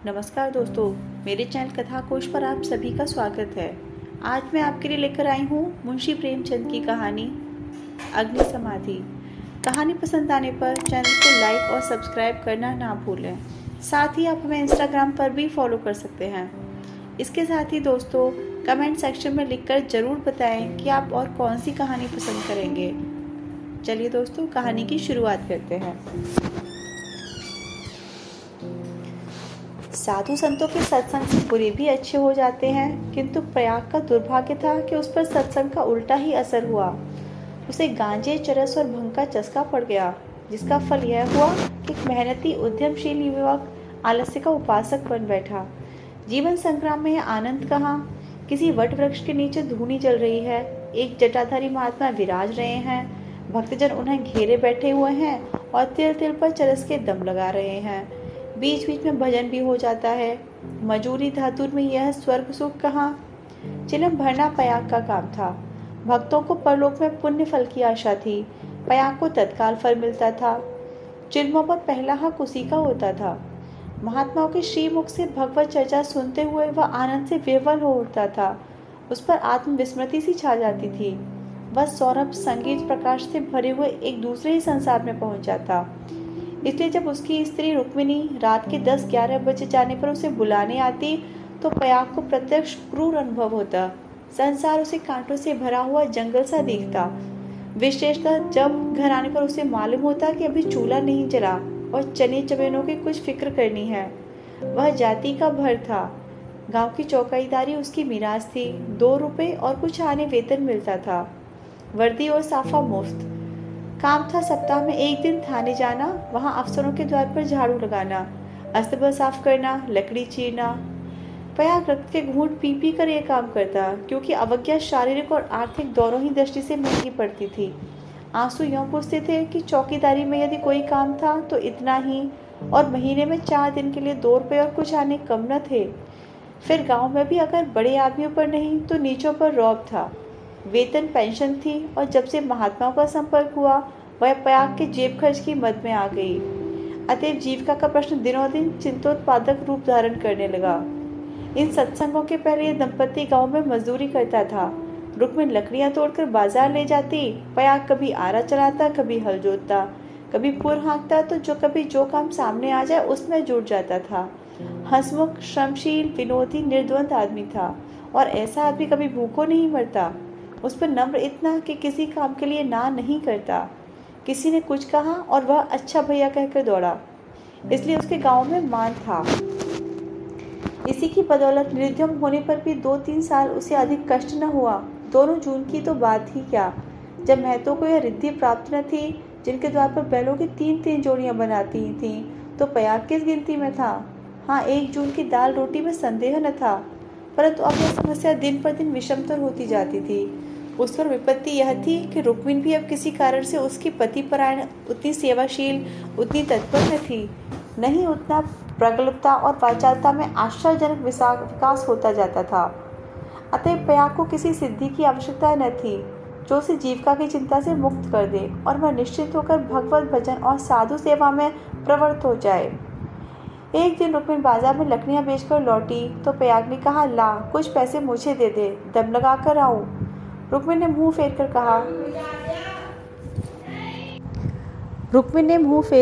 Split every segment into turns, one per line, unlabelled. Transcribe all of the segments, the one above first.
नमस्कार दोस्तों, मेरे चैनल कथा कोश पर आप सभी का स्वागत है। आज मैं आपके लिए लेकर आई हूँ मुंशी प्रेमचंद की कहानी अग्नि समाधि। कहानी पसंद आने पर चैनल को लाइक और सब्सक्राइब करना ना भूलें। साथ ही आप हमें इंस्टाग्राम पर भी फॉलो कर सकते हैं। इसके साथ ही दोस्तों, कमेंट सेक्शन में लिखकर ज़रूर बताएं कि आप और कौन सी कहानी पसंद करेंगे। चलिए दोस्तों, कहानी की शुरुआत करते हैं। साधु संतों के सत्संग से बुरे भी अच्छे हो जाते हैं, किंतु प्रयाग का दुर्भाग्य था कि उस पर सत्संग का उल्टा ही असर हुआ। उसे गांजे, चरस और भंग का चस्का पड़ गया, जिसका फल यह हुआ कि एक मेहनती उद्यमशील युवक आलस्य का उपासक बन बैठा। जीवन संग्राम में आनंद कहाँ। किसी वट वृक्ष के नीचे धूनी जल रही है, एक जटाधारी महात्मा विराज रहे हैं, भक्तजन उन्हें घेरे बैठे हुए हैं और तिल तिल पर चरस के दम लगा रहे हैं। बीच बीच में भजन भी हो जाता है। मजूरी धातुर में यह स्वर्ग सुख कहाँ। चिलम भरना पयाग का काम था। भक्तों को परलोक में पुण्य फल की आशा थी। पयाग को तत्काल फल मिलता था। चिलमों पर पहला हक उसी का होता था। महात्माओं के श्रीमुख से भगवत चर्चा सुनते हुए वह आनंद से विह्वल हो उठता था। उस पर आत्मविस्मृति सी छा जाती थी। वह सौरभ, संगीत, प्रकाश से भरे हुए एक दूसरे ही संसार में पहुंच जाता। इसलिए जब उसकी स्त्री रुक्मिणी रात के 10-11 बजे जाने पर उसे बुलाने आती तो पयाग को प्रत्यक्ष क्रूर अनुभव होता। संसार उसे कांटों से भरा हुआ जंगल सा दिखता। विशेषतः जब घर आने पर उसे मालूम होता कि अभी चूल्हा नहीं जला और चने चमेनों की कुछ फिक्र करनी है। वह जाति का भर था। गांव की चौकीदारी उसकी मिराज थी। 2 रुपए और कुछ आने वेतन मिलता था। वर्दी और साफा मुफ्त। काम था सप्ताह में 1 दिन थाने जाना, वहां अफसरों के द्वार पर झाड़ू लगाना, अस्तबल साफ करना, लकड़ी चीरना। पयाग रक्त के घूंट पी पी कर यह काम करता, क्योंकि अवज्ञा शारीरिक और आर्थिक दोनों ही दृष्टि से महंगी पड़ती थी। आंसू यूं पूछते थे कि चौकीदारी में यदि कोई काम था तो इतना ही, और महीने में 4 दिन के लिए 2 रुपए और कुछ आने कम न थे। फिर गाँव में भी अगर बड़े आदमियों पर नहीं तो नीचों पर रौब था। वेतन पेंशन थी, और जब से महात्माओं का संपर्क हुआ वह पयाग के जेब खर्च की मद में आ गई। अतएव जीविका का प्रश्न दिनों दिन चिंतोत्पादक रूप धारण करने लगा। इन सत्संगों के पहले ये दंपति गांव में मजदूरी करता था। रुक्मिणी लकड़ियां तोड़कर बाजार ले जाती। पयाग कभी आरा चलाता, कभी हल जोतता, कभी पुर हाँकता, तो जो काम सामने आ जाए उसमें जुट जाता था। हंसमुख, श्रमशील, विनोदी, निर्द्वंद आदमी था, और ऐसा आदमी कभी भूखों नहीं मरता। उस पर नम्र इतना कि किसी काम के लिए ना नहीं करता। किसी ने कुछ कहा और वह अच्छा भैया कहकर दौड़ा, इसलिए उसके गांव में मान था। इसी की बदौलत निर्धन होने पर भी 2-3 साल उसे अधिक कष्ट न हुआ। दोनों जून की तो बात ही क्या, जब महतो को यह रिद्धि प्राप्त न थी, जिनके द्वार पर बैलों की 3-3 जोड़ियां बनाती थीं, तो पयाग किस गिनती में था। हाँ, 1 जून की दाल रोटी में संदेह न था, परंतु अब यह समस्या दिन पर दिन विषमतर होती जाती थी। उस पर विपत्ति यह थी कि रुक्मिणी भी अब किसी कारण से उसकी पतिपरायण, उतनी सेवाशील, उतनी तत्पर न थी। नहीं उतना प्रगल्भता और वाचालता में आश्चर्यजनक विकास होता जाता था। अतः पयाग को किसी सिद्धि की आवश्यकता न थी जो उसे जीविका की चिंता से मुक्त कर दे, और वह निश्चित होकर भगवत भजन और साधु सेवा में प्रवृत्त हो जाए। एक दिन रुक्मिणी बाजार में लकड़ियां बेचकर लौटी तो पयाग ने कहा, ला कुछ पैसे मुझे दे दे, दम लगा कर आऊं। रुक्मिणी ने मुंह फेर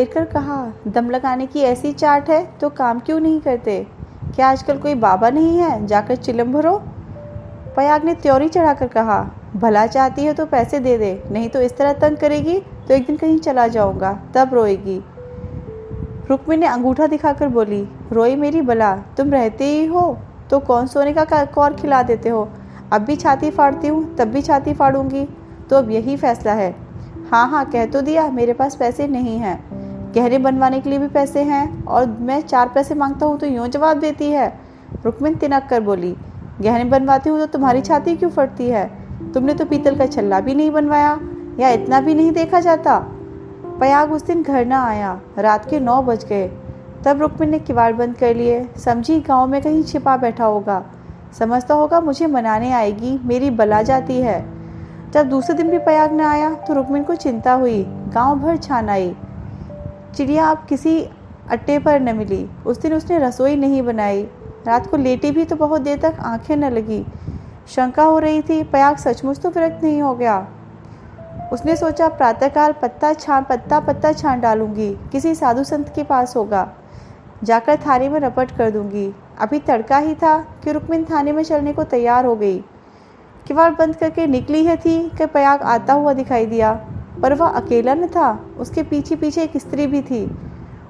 कर कहा, दम लगाने की ऐसी चाट है तो काम क्यों नहीं करते। क्या आजकल कोई बाबा नहीं है, जाकर चिलम भरो। पयाग ने त्योरी चढ़ाकर कहा, भला चाहती है तो पैसे दे दे, नहीं तो इस तरह तंग करेगी तो एक दिन कहीं चला जाऊंगा, तब रोएगी। रुक्मिणी ने अंगूठा दिखाकर बोली, रोई मेरी बला, तुम रहते ही हो तो कौन सोने का कौर खिला देते हो। अब भी छाती फाड़ती हूँ, तब भी छाती फाड़ूंगी, तो अब यही फैसला है। हाँ हाँ, कह तो दिया, मेरे पास पैसे नहीं हैं। गहने बनवाने के लिए भी पैसे हैं, और मैं 4 पैसे मांगता हूँ तो यूँ जवाब देती है। रुक्मिणी तिनक कर बोली, गहने बनवाती हूँ तो तुम्हारी छाती क्यों फटती है। तुमने तो पीतल का छल्ला भी नहीं बनवाया, या इतना भी नहीं देखा जाता। पयाग उस दिन घर न आया। रात के 9 बज गए। तब रुक्मिणी ने किवाड़ बंद कर लिए। समझी गांव में कहीं छिपा बैठा होगा, समझता होगा मुझे मनाने आएगी, मेरी बला जाती है। जब दूसरे दिन भी पयाग न आया तो रुक्मिणी को चिंता हुई। गांव भर छान आई। चिड़िया अब किसी अट्टे पर न मिली। उस दिन उसने रसोई नहीं बनाई। रात को लेटी भी तो बहुत देर तक आंखें न लगी। शंका हो रही थी, पयाग सचमुच तो विरक्त नहीं हो गया। उसने सोचा, प्रातःकाल पत्ता छान डालूंगी, किसी साधु संत के पास होगा, जाकर थाने में रपट कर दूंगी। अभी तड़का ही था कि रुक्मिन थाने में चलने को तैयार हो गई। किवाड़ बंद करके निकली है थी कि पयाग आता हुआ दिखाई दिया, पर वह अकेला न था, उसके पीछे पीछे एक स्त्री भी थी।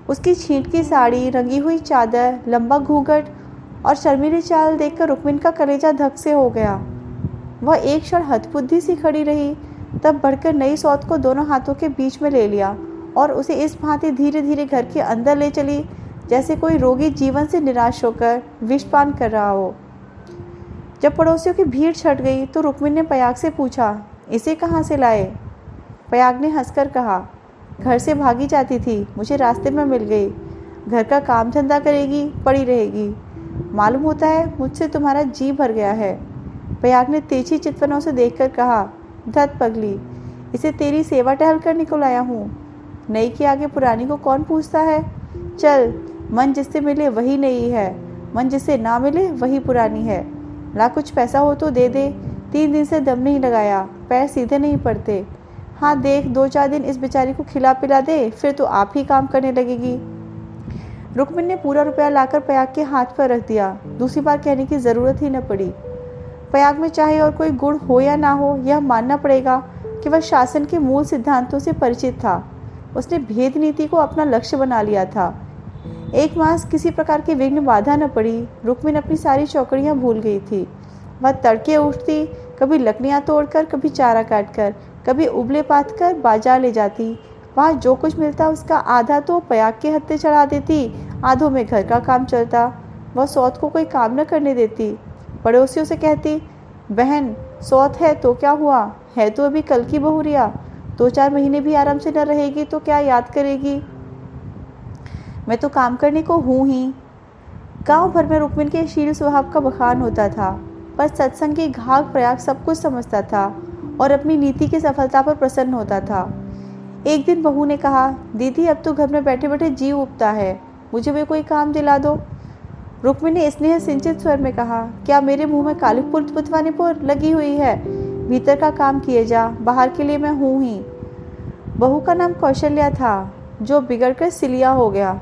उसकी छींट की साड़ी, रंगी हुई चादर, लंबा घूंघट और शर्मीली चाल देखकर रुक्मिन का कलेजा धक से हो गया। वह एक क्षण हतबुद्धि सी खड़ी रही, तब बढ़कर नई सौत को दोनों हाथों के बीच में ले लिया और उसे इस भांति धीरे धीरे घर के अंदर ले चली जैसे कोई रोगी जीवन से निराश होकर विषपान कर रहा हो। जब पड़ोसियों की भीड़ छट गई तो रुक्मिन ने पयाग से पूछा, इसे कहाँ से लाए? पयाग ने हंसकर कहा, घर से भागी जाती थी, मुझे रास्ते में मिल गई। घर का काम धंधा करेगी, पड़ी रहेगी। मालूम होता है मुझसे तुम्हारा जी भर गया है। पयाग ने तेजी चितवनों से देखकर कहा, धत पगली, इसे तेरी सेवा टहल कर निकल आया हूँ। नई के आगे पुरानी को कौन पूछता है? चल, मन जिससे मिले वही नई है, मन जिससे ना मिले वही पुरानी है। ला, कुछ पैसा हो तो दे दे। 3 दिन से दम नहीं लगाया, पैर सीधे नहीं पड़ते। हाँ देख, 2-4 दिन इस बेचारी को खिला पिला दे, फिर तो आप ही काम करने लगेगी। रुक्मिन ने पूरा रुपया लाकर पयाग के हाथ पर रख दिया। दूसरी बार कहने की जरूरत ही न पड़ी। पयाग में चाहे और कोई गुण हो या ना हो, यह मानना पड़ेगा कि वह शासन के मूल सिद्धांतों से परिचित था। उसने भेद नीति को अपना लक्ष्य बना लिया था। 1 मास किसी प्रकार की विघ्न बाधा न पड़ी। रुक्मिन अपनी सारी चौकड़ियां भूल गई थी। वह तड़के उठती, कभी लकड़ियां तोड़कर, कभी चारा काटकर, कभी उबले पात कर बाजार ले जाती। वहाँ जो कुछ मिलता उसका आधा तो पयाग के हत्थे चढ़ा देती, आधों में घर का काम चलता। वह सौत को कोई काम न करने देती। पड़ोसियों से कहती, बहन सौत है तो क्या हुआ, है तो अभी कल की बहुरिया, 2-4 महीने भी आराम से न रहेगी तो क्या याद करेगी। मैं तो काम करने को हूँ ही। गांव भर में रुक्मिन के शील स्वभाव का बखान होता था, पर सत्संग की घाघ प्रयाग सब कुछ समझता था और अपनी नीति की सफलता पर प्रसन्न होता था। एक दिन बहू ने कहा, दीदी अब तो घर में बैठे बैठे जी उबता है, मुझे भी कोई काम दिला दो। रुक्मिन ने स्नेह सिंचित स्वर में कहा, क्या मेरे मुंह में काली पुर्त पुतवाने पर लगी हुई है? भीतर का काम किए जा, बाहर के लिए मैं हूँ ही। बहू का नाम कौशल्या था, जो बिगड़कर सिलिया हो गया।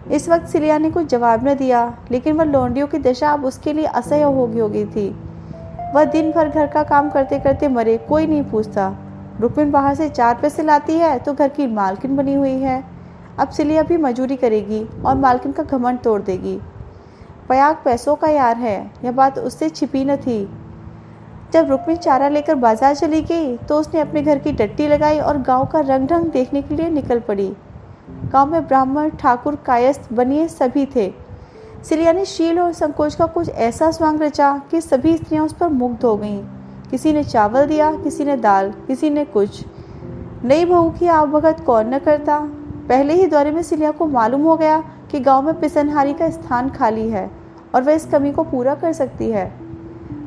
इस वक्त सिलिया ने कुछ जवाब न दिया, लेकिन वह लौंडियों की दशा अब उसके लिए असह्य हो गई थी। वह दिन भर घर का काम करते करते मरे, कोई नहीं पूछता। रुक्मिन बाहर से 4 पैसे लाती है तो घर की मालकिन बनी हुई है। अब सिलिया भी मजूरी करेगी और मालकिन का घमंड तोड़ देगी। पयाग पैसों का यार है, यह बात उससे छिपी न थी। जब रुक्मिन चारा लेकर बाजार चली गई तो उसने अपने घर की टट्टी लगाई और गांव का रंग ढंग देखने के लिए निकल पड़ी। गांव में ब्राह्मण, ठाकुर, कायस्थ, बनिए सभी थे। सिलिया ने शील और संकोच का कुछ ऐसा स्वांग रचा कि सभी स्त्रियां उस पर मुग्ध हो गईं। किसी ने चावल दिया, किसी ने दाल, किसी ने कुछ। नई बहू की आवभगत कौन न करता। पहले ही दौरे में सिलिया को मालूम हो गया कि गांव में पिसनहारी का स्थान खाली है और वह इस कमी को पूरा कर सकती है।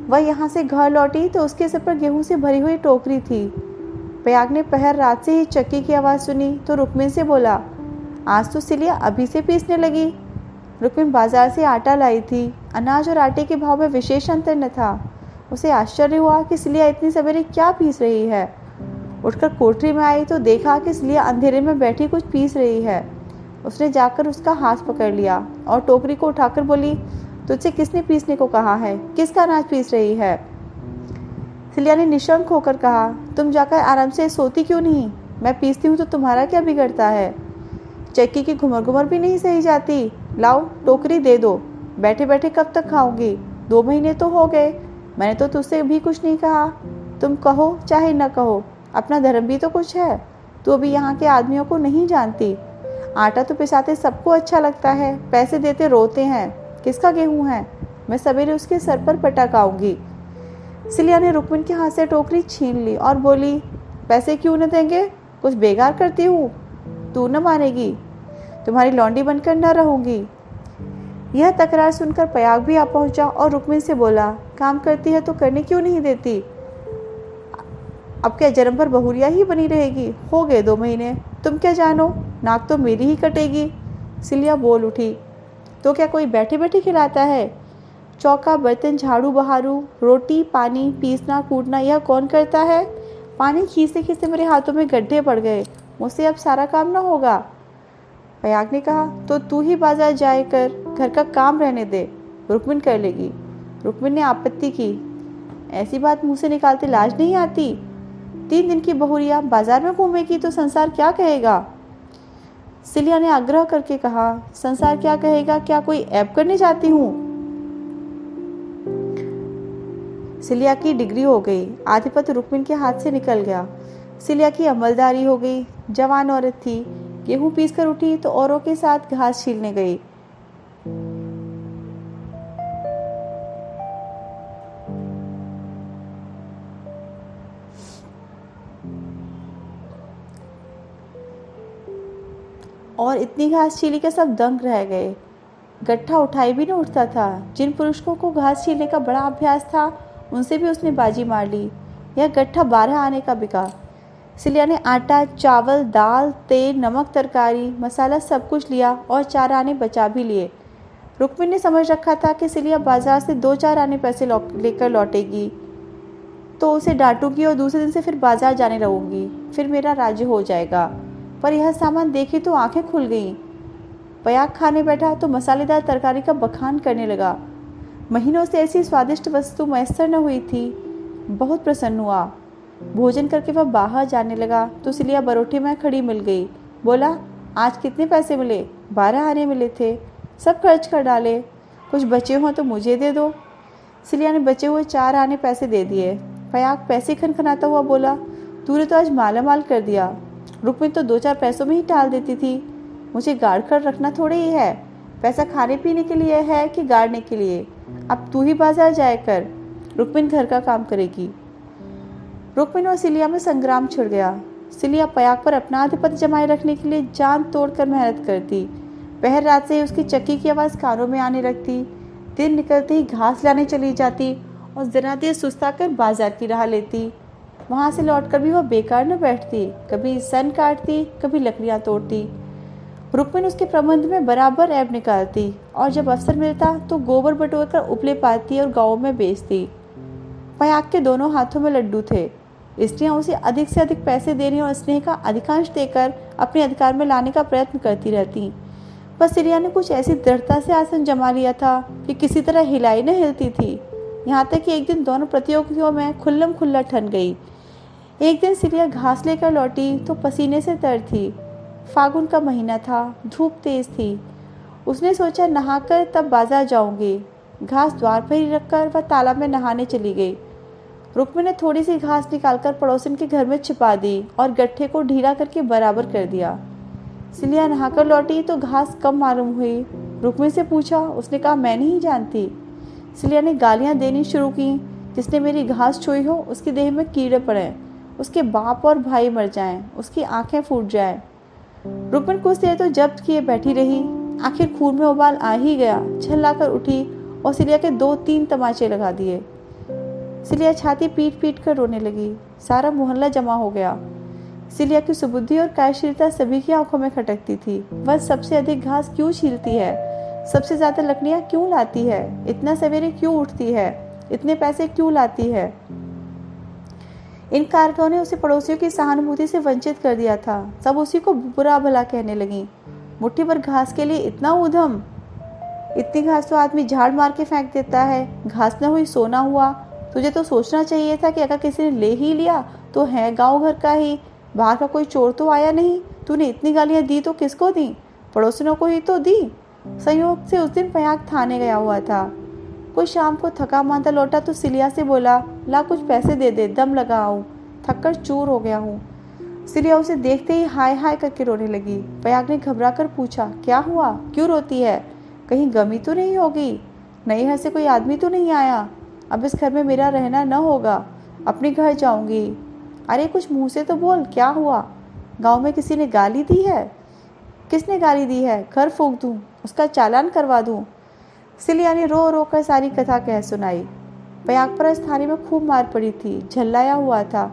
वह यहाँ से घर लौटी तो उसके सिर पर गेहूं से भरी हुई टोकरी थी। पयाग ने पहर रात से ही चक्की की आवाज़ सुनी तो रुक्मिन से बोला, आज तो सिलिया अभी से पीसने लगी। रुक्मिन बाजार से आटा लाई थी। अनाज और आटे के भाव में विशेष अंतर न था। उसे आश्चर्य हुआ कि सिलिया इतनी सवेरे क्या पीस रही है। उठकर कोठरी में आई तो देखा कि सिलिया अंधेरे में बैठी कुछ पीस रही है। उसने जाकर उसका हाथ पकड़ लिया और टोकरी को उठाकर बोली, तुझसे किसने पीसने को कहा है? किसका अनाज पीस रही है? सिलिया ने निशंक होकर कहा, तुम जाकर आराम से सोती क्यों नहीं? मैं पीसती हूँ तो तुम्हारा क्या बिगड़ता है? चक्की की घुमर घुमर भी नहीं सही जाती। लाओ टोकरी दे दो। बैठे बैठे कब तक खाओगी? 2 महीने तो हो गए। मैंने तो तुझसे भी कुछ नहीं कहा। तुम कहो चाहे न कहो, अपना धर्म भी तो कुछ है। तू अभी यहाँ के आदमियों को नहीं जानती। आटा तो पिसाते सबको अच्छा लगता है, पैसे देते रोते हैं। किसका गेहूं है? मैं सवेरे उसके सर पर पटकाऊंगी। सिलिया ने रुक्मिन के हाथ से टोकरी छीन ली और बोली, पैसे क्यों न देंगे? कुछ बेगार करती हूँ? तू न मानेगी, तुम्हारी लौंडी बनकर न रहूंगी। यह तकरार सुनकर पयाग भी आ पहुंचा और रुक्मिन से बोला, काम करती है तो करने क्यों नहीं देती? अब क्या जन्म भर बहुरिया ही बनी रहेगी? हो गए 2 महीने, तुम क्या जानो, नाक तो मेरी ही कटेगी। सिलिया बोल उठी, तो क्या कोई बैठे बैठे खिलाता है? चौका बर्तन झाड़ू बहारू रोटी पानी पीसना कूटना यह कौन करता है? पानी खींचते खींचते मेरे हाथों में गड्ढे पड़ गए, मुझसे अब सारा काम ना होगा। पयाग ने कहा, तो तू ही बाजार जाए कर, घर का काम रहने दे, रुक्मिन कर लेगी। रुक्मिन ने आपत्ति की, ऐसी बात मुंह से निकालते लाज नहीं आती? 3 दिन की बहुरिया बाजार में घूमेगी तो संसार क्या कहेगा? सिलिया ने आग्रह करके कहा, संसार क्या कहेगा? क्या कोई ऐब करने जाती हूँ? सिलिया की डिग्री हो गई, आधिपत्य रुक्मिन के हाथ से निकल गया। सिलिया की अमलदारी हो गई, जवान औरत थी, गेहूं पीस कर उठी तो औरों के साथ घास छीलने गई। और इतनी घास छीली के सब दंग रह गए। गट्ठा उठाई भी न उठता था। जिन पुरुषों को घास छीलने का बड़ा अभ्यास था उनसे भी उसने बाजी मार ली। यह गट्ठा 12 आने का बिका। सिलिया ने आटा चावल दाल तेल नमक तरकारी मसाला सब कुछ लिया और 4 आने बचा भी लिए। रुक्मिन ने समझ रखा था कि सिलिया बाजार से 2-4 आने पैसे लेकर लौटेगी तो उसे डांटूंगी और दूसरे दिन से फिर बाजार जाने लगूंगी, फिर मेरा राज्य हो जाएगा। पर यह सामान देखी तो आंखें खुल गईं। पयाग खाने बैठा तो मसालेदार तरकारी का बखान करने लगा। महीनों से ऐसी स्वादिष्ट वस्तु मैसर न हुई थी। बहुत प्रसन्न हुआ। भोजन करके वह बाहर जाने लगा तो सिलिया बरोठे में खड़ी मिल गई। बोला, आज कितने पैसे मिले? 12 आने मिले थे, सब खर्च कर डाले, कुछ बचे हों तो मुझे दे दो। सिलिया ने बचे हुए 4 आने पैसे दे दिए। पयाग पैसे खनखनाता हुआ बोला, तूने तो आज मालामाल कर दिया। रुक्मिन तो 2-4 पैसों में ही टाल देती थी। मुझे गाड़ कर रखना थोड़े ही है। पैसा खाने पीने के लिए है कि गाड़ने के लिए? अब तू ही बाजार जाए कर, रुक्मिन घर का काम करेगी। रुक्मिन और सिलिया में संग्राम छिड़ गया। सिलिया पयाग पर अपना आधिपत्य जमाए रखने के लिए जान तोड़कर मेहनत करती। पहर रात से ही उसकी चक्की की आवाज़ कानों में आने लगती। दिन निकलते ही घास लाने चली जाती और जरा देर सुस्ता कर बाजार की राह लेती। वहाँ से लौटकर भी वह बेकार न बैठती, कभी सन काटती कभी लकड़ियाँ तोड़ती। रुक्मिन उसके प्रबंध में बराबर ऐब निकालती और जब अवसर मिलता तो गोबर बटोर कर उपले पाती और गाँव में बेचती। पयाग के दोनों हाथों में लड्डू थे। स्त्रियां उसे अधिक से अधिक पैसे देने और स्नेह का अधिकांश देकर अपने अधिकार में लाने का प्रयत्न करती रहती। पर सिलिया ने कुछ ऐसी दृढ़ता से आसन जमा लिया था कि किसी तरह हिलाई न हिलती थी। यहाँ तक कि एक दिन दोनों प्रतियोगियों में खुल्लम खुल्ला ठन गई। एक दिन सिलिया घास लेकर लौटी तो पसीने से तर थी। फागुन का महीना था, धूप तेज थी। उसने सोचा नहाकर तब बाजार जाऊंगी। घास द्वार पर ही रखकर वह तालाब में नहाने चली गई। रुक्मिन ने थोड़ी सी घास निकालकर पड़ोसन के घर में छिपा दी और गट्ठे को ढीला करके बराबर कर दिया। सिलिया नहाकर लौटी तो घास कम मालूम हुई। रुक्मिन से पूछा, उसने कहा, मैं नहीं जानती। सिलिया ने गालियां देनी शुरू की। जिसने मेरी घास छुई हो उसके देह में कीड़े पड़े, उसके बाप और भाई मर जाएं, उसकी आंखें फूट जाएं। रुक्मिन कुछ देर तो जब्त किए बैठी रही। आखिर खून में उबाल आ ही गया। छल्लाकर उठी और सिलिया के 2-3 तमाचे लगा दिए। सिलिया छाती पीट पीट कर रोने लगी। सारा मोहल्ला जमा हो गया। सिलिया की सुबुद्धि और कार्यशीलता सभी की आंखों में खटकती थी। वह सबसे अधिक घास क्यों छीलती है? सबसे ज्यादा लकड़ियां क्यों लाती है? इतना सवेरे क्यों उठती है? इतने पैसे क्यों लाती है? इन कारकों ने उसे पड़ोसियों की सहानुभूति से वंचित कर दिया था। सब उसी को बुरा भला कहने लगी। मुट्ठी भर घास के लिए इतना उधम? इतनी घास तो आदमी झाड़ मार के फेंक देता है। घास न हुई सोना हुआ। तुझे तो सोचना चाहिए था कि अगर किसी ने ले ही लिया तो है गांव घर का ही, बाहर का कोई चोर तो आया नहीं। तूने इतनी गालियां दी तो किसको दी? पड़ोसियों को ही तो दी। संयोग से उस दिन पयाग थाने गया हुआ था। कोई शाम को थका मांदा लौटा तो सिलिया से बोला, ला कुछ पैसे दे दे, दम लगा आऊं, थक कर चूर हो गया हूँ। सिलिया उसे देखते ही हाय हाय करके रोने लगी। पयाग ने घबरा कर पूछा, क्या हुआ, क्यों रोती है? कहीं गमी तो नहीं होगी? नई घर से कोई आदमी तो नहीं आया? अब इस घर में मेरा रहना न होगा, अपने घर जाऊंगी। अरे कुछ मुंह से तो बोल, क्या हुआ? गांव में किसी ने गाली दी है? किसने गाली दी है? घर फूंक दूं, उसका चालान करवा दूं? सिलिया ने रो रो कर सारी कथा कह सुनाई। पयाग पर स्थानी में खूब मार पड़ी थी, झल्लाया हुआ था।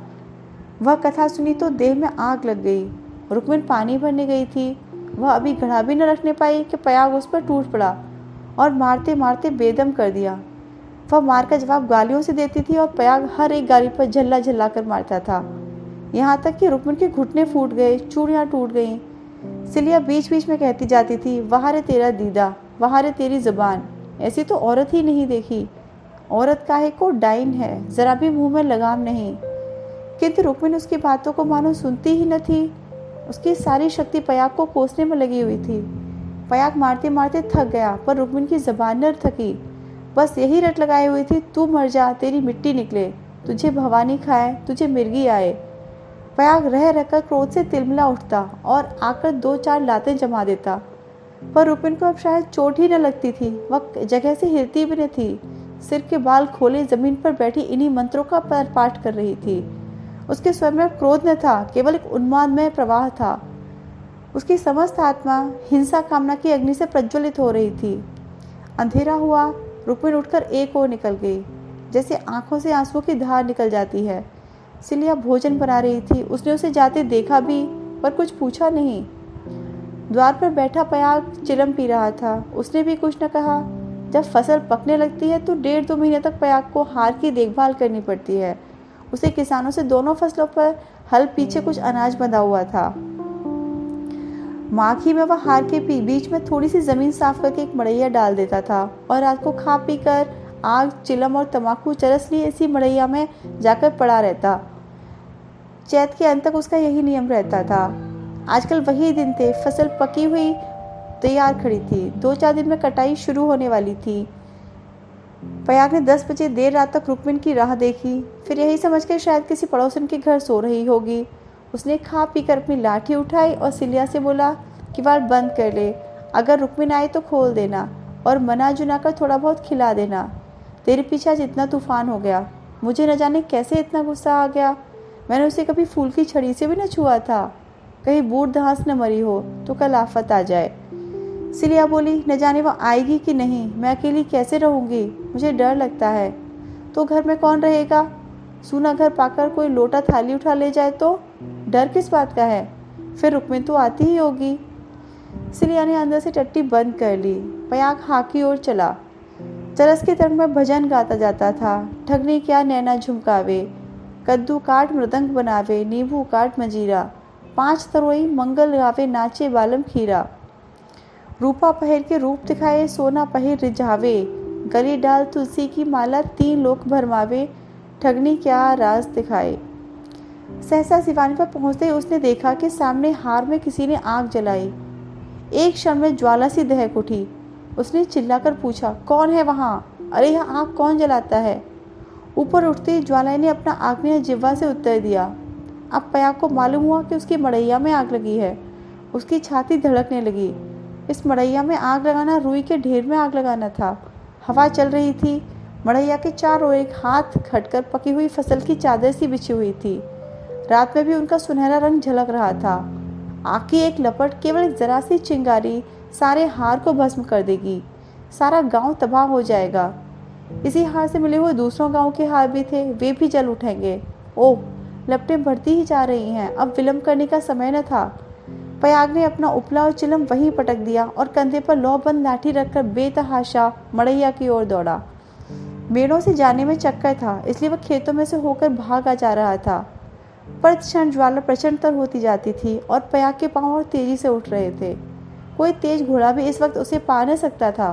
वह कथा सुनी तो देह में आग लग गई। रुक्मिन पानी भरने गई थी। वह अभी घड़ा भी न रखने पाई कि पयाग उस पर टूट पड़ा और मारते मारते बेदम कर दिया। वह मार का जवाब गालियों से देती थी और पयाग हर एक गाली पर झल्ला झल्ला कर मारता था। यहाँ तक कि रुक्मिन के घुटने फूट गए, चूड़ियाँ टूट गईं। सिलिया बीच बीच में कहती जाती थी, वहाँ रे तेरा दीदा, वहाँ रे तेरी जुबान, ऐसी तो औरत ही नहीं देखी। औरत काहे को डाइन है, जरा भी मुंह में लगाम नहीं। किंतु रुक्मिन उसकी बातों को मानो सुनती ही न थी। उसकी सारी शक्ति पयाग को कोसने में लगी हुई थी। पयाग मारते मारते थक गया, पर रुक्मिन की जबान न थकी। बस यही रट लगाई हुई थी, तू मर जा, तेरी मिट्टी निकले, तुझे भवानी खाए, तुझे मिर्गी आए। पयाग रह रहकर क्रोध से तिलमिला उठता और आकर 2-4 लातें जमा देता, पर रुक्मिन को अब शायद चोट ही न लगती थी। वह जगह से हिलती भी न थी, सिर के बाल खोले जमीन पर बैठी इन्हीं मंत्रों का पाठ कर रही थी। उसके स्वर में क्रोध न था, केवल एक उन्मादमय प्रवाह था। उसकी समस्त आत्मा हिंसा कामना की अग्नि से प्रज्वलित हो रही थी। अंधेरा हुआ, रुक्मिन उठकर एक ओर निकल गई, जैसे आंखों से आंसुओं की धार निकल जाती है। सिलिया भोजन बना रही थी, उसने उसे जाते देखा भी, पर कुछ पूछा नहीं। द्वार पर बैठा पयाग चिलम पी रहा था, उसने भी कुछ न कहा। जब फसल पकने लगती है तो 1.5-2 महीने तक पयाग को हार की देखभाल करनी पड़ती है। उसे किसानों से दोनों फसलों पर हल पीछे कुछ अनाज बंधा हुआ था। माघी में वह हार के बीच में थोड़ी सी जमीन साफ करके एक मड़ैया डाल देता था और रात को खा पी कर आग, चिलम और तम्बाकू चरस लिए इसी मड़ैया में जाकर पड़ा रहता। चैत के अंत तक उसका यही नियम रहता था। आजकल वही दिन थे, फसल पकी हुई तैयार खड़ी थी, 2-4 दिन में कटाई शुरू होने वाली थी। पयाग ने 10 बजे देर रात तक रुक्मिन की राह देखी, फिर यही समझकर शायद किसी पड़ोसन के घर सो रही होगी। उसने खा पी कर अपनी लाठी उठाई और सिलिया से बोला, किवाड़ बंद कर ले, अगर रुक्मिन आए तो खोल देना और मना जुना कर थोड़ा बहुत खिला देना। तेरे पीछे आज इतना तूफान हो गया, मुझे न जाने कैसे इतना गुस्सा आ गया। मैंने उसे कभी फूल की छड़ी से भी न छुआ था। कहीं बूढ़ घास न मरी हो तो कल आफत आ जाए। सिलिया बोली, न जाने वो आएगी कि नहीं, मैं अकेली कैसे रहूंगी, मुझे डर लगता है। तो घर में कौन रहेगा? सूना घर पाकर कोई लोटा थाली उठा ले जाए तो? डर किस बात का है, फिर रुक्मिन तो आती ही होगी। सिलिया ने अंदर से टट्टी बंद कर ली। पयाग हाँ की ओर चला। चरस के तरफ में भजन गाता जाता था, ठगनी क्या नैना झुमकावे, कद्दू काट मृदंग बनावे, नींबू काट मजीरा, 5 तरोई मंगल गावे, नाचे बालम खीरा। रूपा पहर के रूप दिखाए, सोना पहर रिझावे, गले डाल तुलसी की माला, 3 लोक भरमावे, ठगनी क्या राज दिखाए। सहसा सिवानी पर पहुंचते ही उसने देखा कि सामने हार में किसी ने आग जलाई। एक क्षण में ज्वाला सी दहक उठी। उसने चिल्लाकर पूछा, कौन है वहाँ? अरे यहाँ आग कौन जलाता है? ऊपर उठती ज्वाला ने अपना आग्नेय जिह्वा से उत्तर दिया। अब पयाग को मालूम हुआ कि उसकी मड़ैया में आग लगी है। उसकी छाती धड़कने लगी। इस मड़ैया में आग लगाना रुई के ढेर में आग लगाना था। हवा चल रही थी। मड़ैया के चारों एक हाथ खटकर पकी हुई फसल की चादर सी बिछी हुई थी। रात में भी उनका सुनहरा रंग झलक रहा था। आग की एक लपट, केवल एक जरा सी चिंगारी सारे हार को भस्म कर देगी। सारा गांव तबाह हो जाएगा। इसी हार से मिले हुए दूसरों गांव के हार भी थे, वे भी जल उठेंगे। ओह, लपटें बढ़ती ही जा रही हैं, अब विलंब करने का समय न था। पयाग ने अपना उपला और चिलम वहीं पटक दिया और कंधे पर लौहबंद लाठी रखकर बेतहाशा मड़ैया की ओर दौड़ा। मेड़ों से जाने में चक्कर था, इसलिए वह खेतों में से होकर भागा जा रहा था। प्रतिक्षण ज्वाला प्रचंडतर होती जाती थी और पयाग के पांव और तेजी से उठ रहे थे। कोई तेज घोड़ा भी इस वक्त उसे पा न सकता था।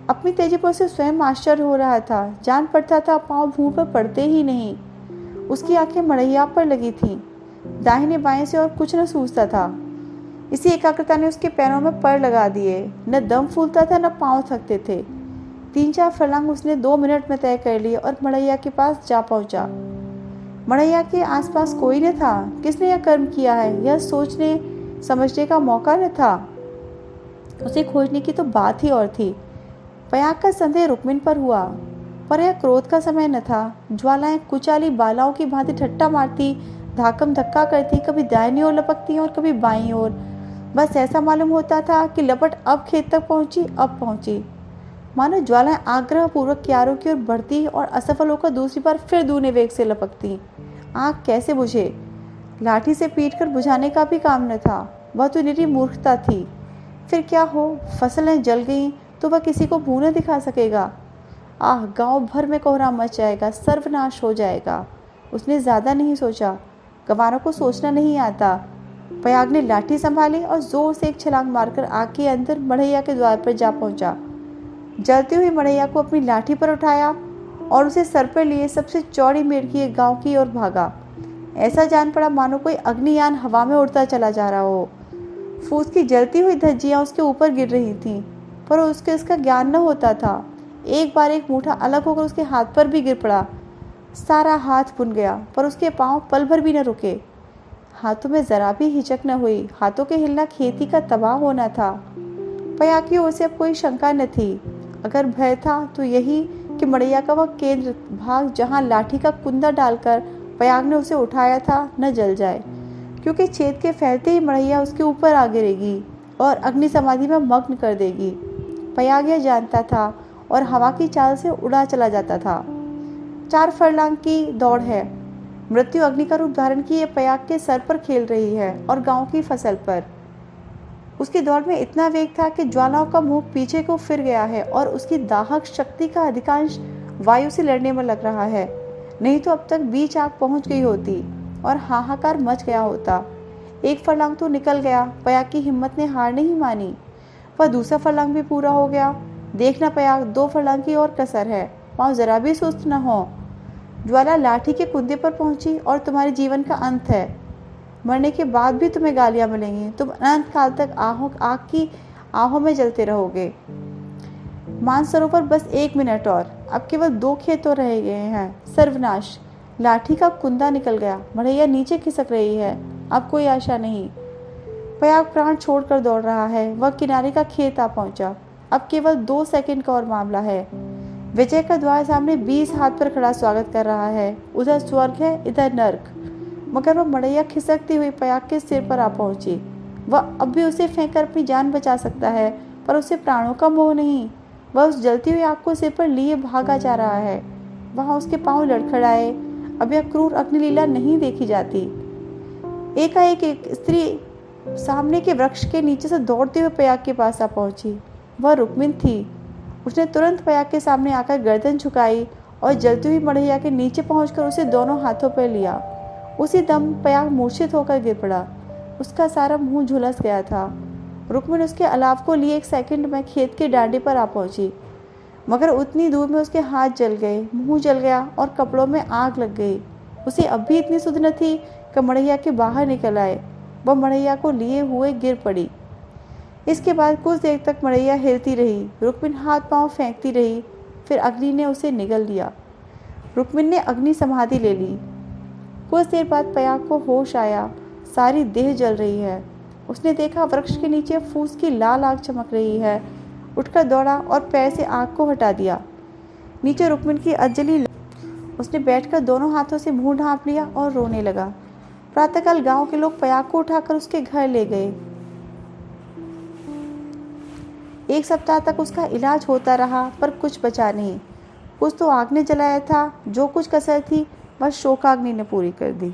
अपनी तेजी पर उसे स्वयं आश्चर्य हो रहा था। जान पड़ता था पांव भूमि पर पड़ते ही नहीं। उसकी आंखें मड़ैया पर लगी थीं। दाहिने बाएं से और कुछ न सूझता था। इसी एकाग्रता ने उसके पैरों में पर लगा दिए। न दम फूलता था, न पांव थकते थे। 3-4 फर्लांग उसने 2 मिनट में तय कर लिए और मड़ैया के पास जा पहुंचा। मड़ैया के आसपास कोई न था। किसने यह कर्म किया है, यह सोचने समझने का मौका न था। उसे खोजने की तो बात ही और थी। पयाग का संदेह रुक्मिन पर हुआ, पर यह क्रोध का समय न था। ज्वालाएं कुचाली बालाओं की भांति ठट्टा मारती, धाकम धक्का करती, कभी दाहिनी ओर लपकती और कभी बाईं ओर। बस ऐसा मालूम होता था कि लपट अब खेत तक पहुंची, अब पहुंची। मानो ज्वालाएं आग्रह पूर्वक क्यारों की ओर बढ़ती और असफल होकर दूसरी बार फिर दूने वेग से लपकती। आग कैसे बुझे? लाठी से पीट कर बुझाने का भी काम न था। वह तो निरी मूर्खता थी। फिर क्या हो, फसलें जल गईं तो वह किसी को मुंह न दिखा सकेगा। आह, गांव भर में कोहराम मच जाएगा, सर्वनाश हो जाएगा। उसने ज़्यादा नहीं सोचा, गंवारों को सोचना नहीं आता। पयाग ने लाठी संभाली और जोर से एक छलांग मारकर आग के अंदर मढ़ैया के द्वार पर जा पहुंचा। जलती हुई मढ़ैया को अपनी लाठी पर उठाया और उसे सर पर लिए सबसे चौड़ी मेड़ की एक गांव की ओर भागा। ऐसा जान पड़ा मानो कोई अग्नियान हवा में उड़ता चला जा रहा हो। फूस की जलती हुई धज्जियां उसके ऊपर गिर रही थीं, पर उसके इसका ज्ञान न होता था। एक बार एक मूठा अलग होकर उसके हाथ पर भी गिर पड़ा। सारा हाथ भुन गया, पर उसके पांव पल भर भी न रुके। हाथों में जरा भी हिचक न हुई। हाथों के हिलना खेती का तबाह होना था। पयाग की ओर से अब कोई शंका न थी। अगर भय था तो यही कि मड़ैया का वह केंद्र भाग जहाँ लाठी का कुंदा डालकर पयाग ने उसे उठाया था न जल जाए, क्योंकि छेद के फैलते ही मड़ैया उसके ऊपर आ गिरेगी और अग्नि समाधि में मग्न कर देगी। पयाग यह जानता था और हवा की चाल से उड़ा चला जाता था। 4 फरलांग की दौड़ है। मृत्यु अग्नि का रूप धारण किए पयाग के सर पर खेल रही है और गांव की फसल पर। उसकी दौड़ में इतना वेग था कि ज्वालाओं का मुंह पीछे को फिर गया है और उसकी दाहक शक्ति का अधिकांश वायु से लड़ने में लग रहा है। नहीं तो अब तक बीच आग पहुंच गई होती और हाहाकार मच गया होता। 1 फरलांग तो निकल गया। पयाग की हिम्मत ने हार नहीं मानी। वह दूसरा फरलांग भी पूरा हो गया। देखना पयाग, 2 फरलांग की और कसर है। पाँव जरा भी सुस्त न हो। ज्वाला लाठी के कुंदे पर पहुंची और तुम्हारे जीवन का अंत है। मरने के बाद भी तुम्हें गालियां मिलेंगी। तुम अनंत काल तक आग की आहों में जलते रहोगे। मानसरोवर बस 1 मिनट और। अब केवल 2 खेत तो रह गए हैं। सर्वनाश! लाठी का कुंदा निकल गया। मढ़ैया नीचे खिसक रही है। अब कोई आशा नहीं। पयाग प्राण छोड़कर दौड़ रहा है। वह किनारे का खेत आ पहुंचा। अब केवल 2 सेकंड का और मामला है। विजय का द्वार सामने 20 हाथ पर खड़ा स्वागत कर रहा है। उधर स्वर्ग है, इधर नर्क। मगर वह मड़ैया खिसकती हुई पयाग के सिर पर आ पहुंची। वह अब भी उसे फेंककर अपनी जान बचा सकता है, पर उसे प्राणों का मोह नहीं। वह उस जलती हुई आग को सिर पर लिए भागा जा रहा है। वहां उसके पांव लड़खड़ाए। अब यह क्रूर अग्निलीला नहीं देखी जाती। एकाएक एक स्त्री सामने के वृक्ष के नीचे से दौड़ते हुए पयाग के पास आ पहुंची। वह रुक्मिन थी। उसने तुरंत पयाग के सामने आकर गर्दन झुकाई और जलती हुई मड़ैया के नीचे पहुंचकर उसे दोनों हाथों पर लिया। उसी दम पयाग मूर्छित होकर गिर पड़ा। उसका सारा मुंह झुलस गया था। रुक्मिन उसके अलाव को लिए 1 सेकंड में खेत के डांडे पर आ पहुंची, मगर उतनी दूर में उसके हाथ जल गए, मुंह जल गया और कपड़ों में आग लग गई। उसे अब भी इतनी सुध न थी कि मड़ैया के बाहर निकल आए। वह मड़ैया को लिए हुए गिर पड़ी। इसके बाद कुछ देर तक मड़ैया हिलती रही। रुक्मिन हाथ पांव फेंकती रही। फिर अग्नि ने उसे निगल लिया। रुक्मिन ने अग्नि समाधि ले ली। कुछ देर बाद पयाग को होश आया। सारी देह जल रही है। उसने देखा वृक्ष के नीचे फूस की लाल आग चमक रही है। उठकर दौड़ा और पैर से आग को हटा दिया। नीचे रुक्मिन की अंजलि। उसने बैठकर दोनों हाथों से मुंह ढांप लिया और रोने लगा। प्रातःकाल गांव के लोग पयाग को उठाकर उसके घर ले गए। 1 सप्ताह तक उसका इलाज होता रहा, पर कुछ बचा नहीं। कुछ तो आग ने जलाया था, जो कुछ कसर थी वह शोकाग्नि ने पूरी कर दी।